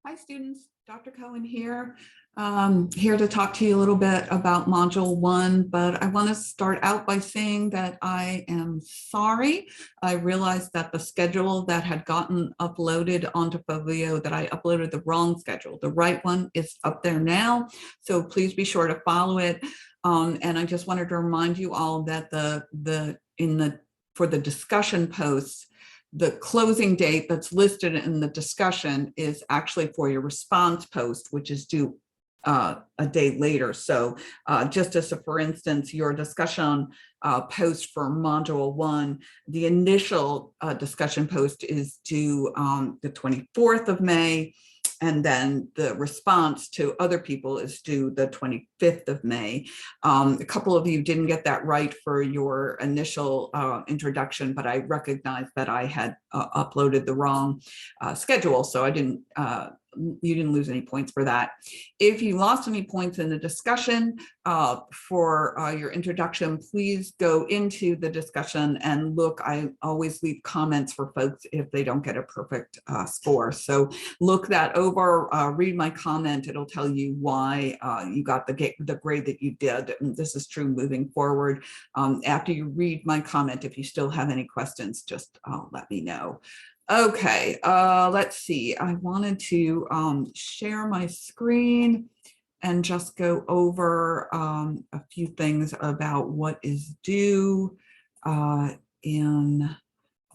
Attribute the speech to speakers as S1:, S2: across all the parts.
S1: Hi students, Dr. Cohen here. Here to talk to you a little bit about Module 1, but I want to start out by saying that I am sorry. I realized that the schedule that had gotten uploaded onto Folio, that I uploaded the wrong schedule. The right one is up there now, so please be sure to follow it. And I just wanted to remind you all that for the discussion posts, the closing date that's listed in the discussion is actually for your response post, which is due a day later. So just as for instance, your discussion post for Module 1, the initial discussion post is due the 24th of May. And then the response to other people is due the 25th of May. A couple of you didn't get that right for your initial introduction, but I recognized that I had uploaded the wrong schedule, so I didn't. You didn't lose any points for that. If you lost any points in the discussion for your introduction, please go into the discussion and look. I always leave comments for folks if they don't get a perfect score. So look that over, read my comment. It'll tell you why you got the grade that you did. And this is true moving forward. After you read my comment, if you still have any questions, just let me know. Okay, let's see. I wanted to share my screen and just go over a few things about what is due in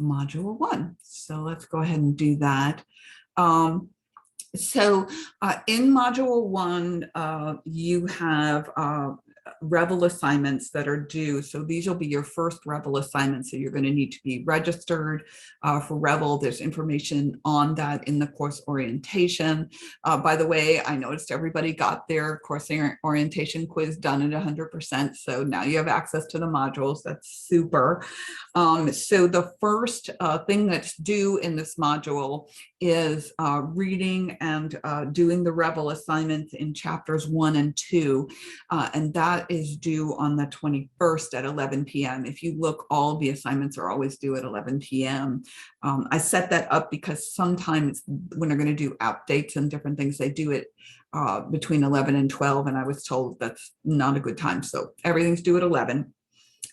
S1: Module 1. So let's go ahead and do that. So in Module 1, you have Revel assignments that are due. So these will be your first Revel assignments. So you're going to need to be registered for Revel. There's information on that in the course orientation. By the way, I noticed everybody got their course orientation quiz done at 100%. So now you have access to the modules. That's super. So the first thing that's due in this module is reading and doing the Revel assignments in chapters 1 and 2. And that is due on the 21st at 11 p.m. If you look, all the assignments are always due at 11 p.m. I set that up because sometimes when they're going to do updates and different things, they do it between 11 and 12. And I was told that's not a good time. So everything's due at 11.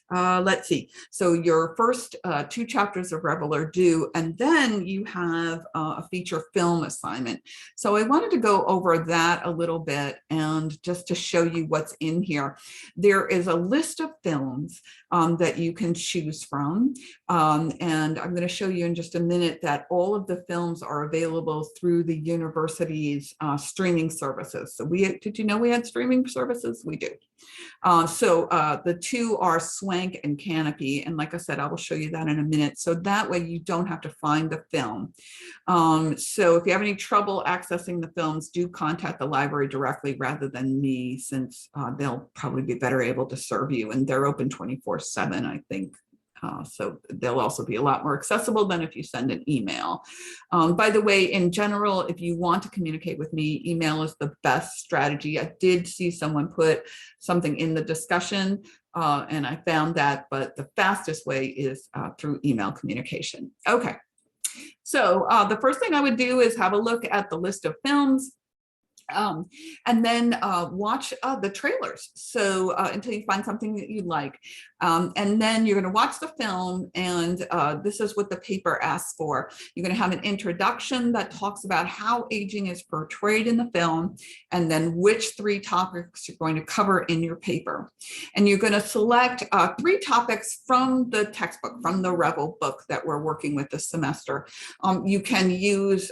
S1: Let's see. So your first 2 chapters of Revel are due, and then you have a feature film assignment. So I wanted to go over that a little bit and just to show you what's in here. There is a list of films that you can choose from. And I'm going to show you in just a minute that all of the films are available through the university's streaming services. So did you know we had streaming services? We do. So the 2 are Swank and Canopy. And like I said, I will show you that in a minute. So that way you don't have to find the film. So if you have any trouble accessing the films, do contact the library directly rather than me, since they'll probably be better able to serve you. And they're open 24/7, I think. So they'll also be a lot more accessible than if you send an email. By the way, in general, if you want to communicate with me, email is the best strategy. I did see someone put something in the discussion and I found that, but the fastest way is through email communication. Okay, so the first thing I would do is have a look at the list of films. And then watch the trailers. So until you find something that you like. And then you're going to watch the film, and this is what the paper asks for. You're going to have an introduction that talks about how aging is portrayed in the film, and then which 3 topics you're going to cover in your paper. And you're going to select 3 topics from the textbook, from the Revel book that we're working with this semester. You can use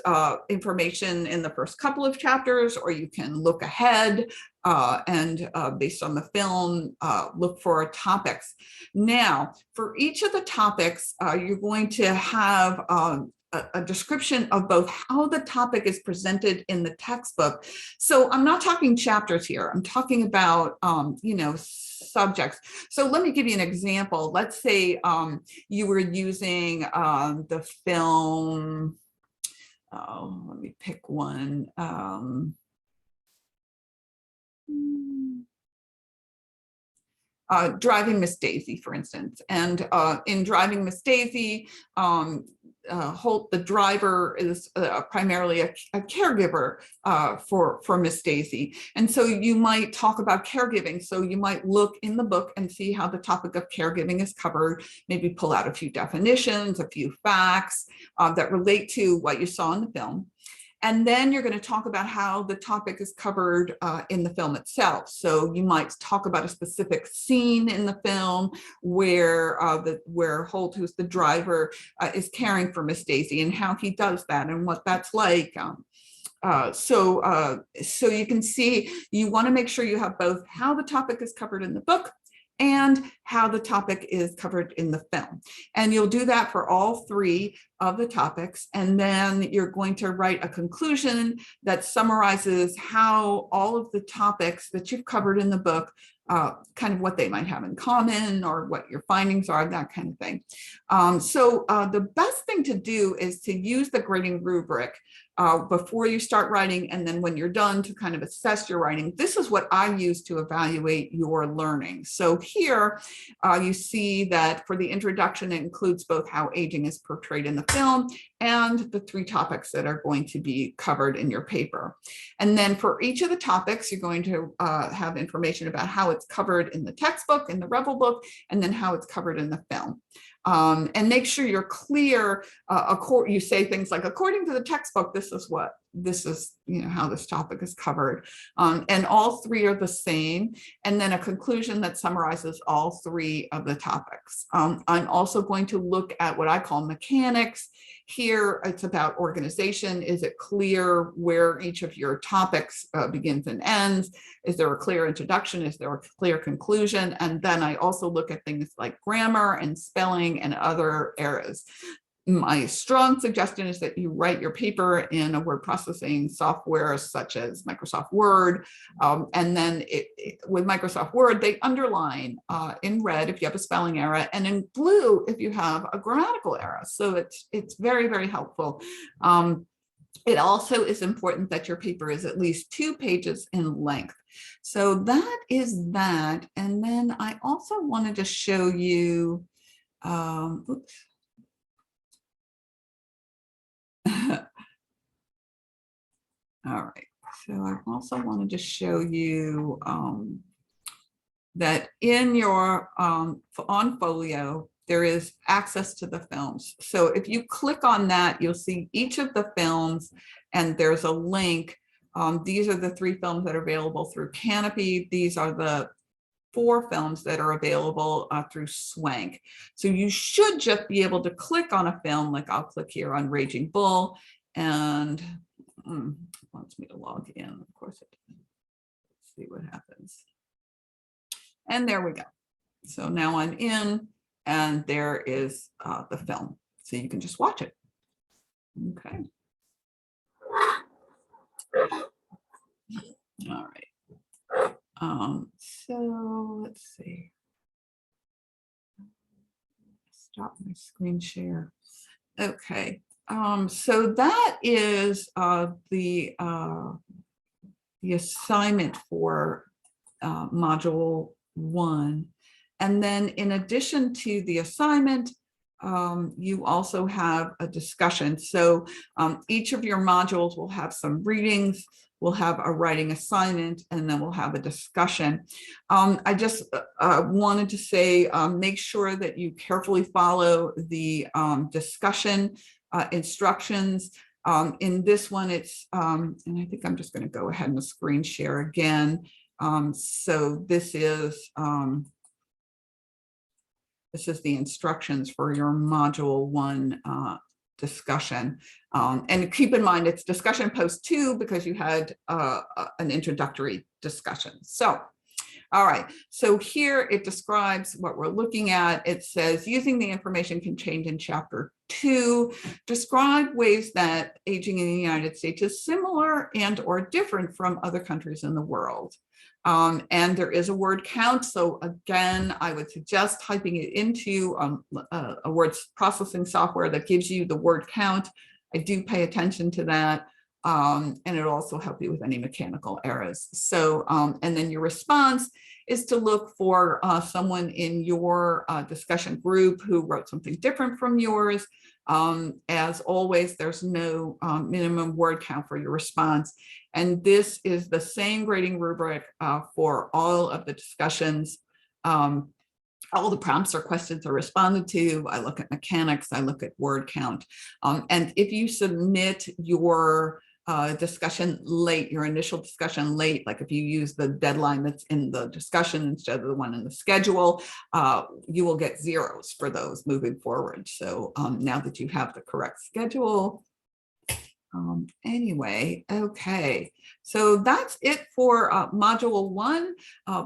S1: information in the first couple of chapters, or you can look ahead and based on the film, look for topics. Now, for each of the topics, you're going to have a description of both how the topic is presented in the textbook. So I'm not talking chapters here. I'm talking about, subjects. So let me give you an example. Let's say you were using the film, let me pick one. Driving Miss Daisy, for instance. And in Driving Miss Daisy, Holt, the driver, is primarily a caregiver for Miss Daisy. And so you might talk about caregiving. So you might look in the book and see how the topic of caregiving is covered, maybe pull out a few definitions, a few facts that relate to what you saw in the film. And then you're going to talk about how the topic is covered in the film itself. So you might talk about a specific scene in the film where where Holt, who's the driver, is caring for Miss Daisy, and how he does that and what that's like. So you can see, you want to make sure you have both how the topic is covered in the book and how the topic is covered in the film. And you'll do that for all three of the topics. And then you're going to write a conclusion that summarizes how all of the topics that you've covered in the book, kind of what they might have in common or what your findings are, that kind of thing. So the best thing to do is to use the grading rubric before you start writing, and then when you're done, to kind of assess your writing. This is what I use to evaluate your learning. So here you see that for the introduction, it includes both how aging is portrayed in the film and the three topics that are going to be covered in your paper. And then for each of the topics, you're going to have information about how it's covered in the textbook, in the Rebel book, and then how it's covered in the film. And make sure you're clear. You say things like, according to the textbook, this is how this topic is covered. And all three are the same. And then a conclusion that summarizes all three of the topics. I'm also going to look at what I call mechanics. Here, it's about organization. Is it clear where each of your topics begins and ends? Is there a clear introduction? Is there a clear conclusion? And then I also look at things like grammar and spelling and other areas. My strong suggestion is that you write your paper in a word processing software such as Microsoft Word. And then with Microsoft Word, they underline in red if you have a spelling error, and in blue if you have a grammatical error. So it's very, very helpful. It also is important that your paper is at least 2 pages in length. So that is that. And then I also wanted to show you, oops. All right, so I also wanted to show you that in your on Folio, there is access to the films. So if you click on that, you'll see each of the films, and there's a link. These are the 3 films that are available through Canopy. These are the 4 films that are available through Swank. So you should just be able to click on a film, like I'll click here on Raging Bull, and wants me to log in. Of course it doesn't. Let's see what happens. And there we go. So now I'm in, and there is the film. So you can just watch it. Okay. All right. So let's see. Stop my screen share. Okay. So that is the assignment for module 1. And then in addition to the assignment, you also have a discussion. So each of your modules will have some readings, we'll have a writing assignment, and then we'll have a discussion. I just wanted to say, make sure that you carefully follow the discussion instructions. In this one, it's, and I think I'm just going to go ahead and screen share again. So this is the instructions for your module 1 discussion. And keep in mind, it's discussion post 2 because you had an introductory discussion. So, all right, so here it describes what we're looking at. It says, using the information contained in chapter 2, describe ways that aging in the United States is similar and or different from other countries in the world. And there is a word count. So again, I would suggest typing it into a word processing software that gives you the word count. I do pay attention to that. And it'll also help you with any mechanical errors. So, and then your response is to look for someone in your discussion group who wrote something different from yours. As always, there's no minimum word count for your response. And this is the same grading rubric for all of the discussions. All the prompts or questions are responded to. I look at mechanics, I look at word count. And if you submit your discussion late, your initial discussion late, like if you use the deadline that's in the discussion instead of the one in the schedule, you will get zeros for those moving forward. So now that you have the correct schedule, anyway, okay, so that's it for module 1.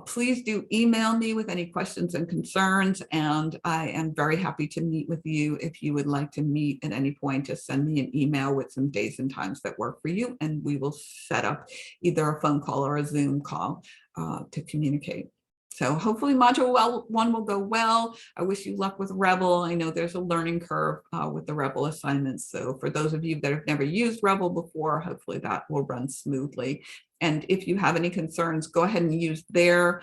S1: Please do email me with any questions and concerns, and I am very happy to meet with you. If you would like to meet at any point, just send me an email with some days and times that work for you, and we will set up either a phone call or a Zoom call to communicate. So hopefully module 1 will go well. I wish you luck with Rebel. I know there's a learning curve with the Rebel assignments. So for those of you that have never used Rebel before, hopefully that will run smoothly. And if you have any concerns, go ahead and use their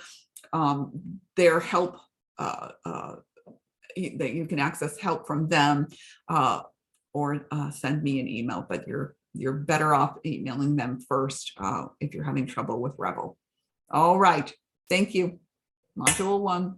S1: help, that you can access help from them, or send me an email, but you're better off emailing them first if you're having trouble with Rebel. All right, thank you. Module 1.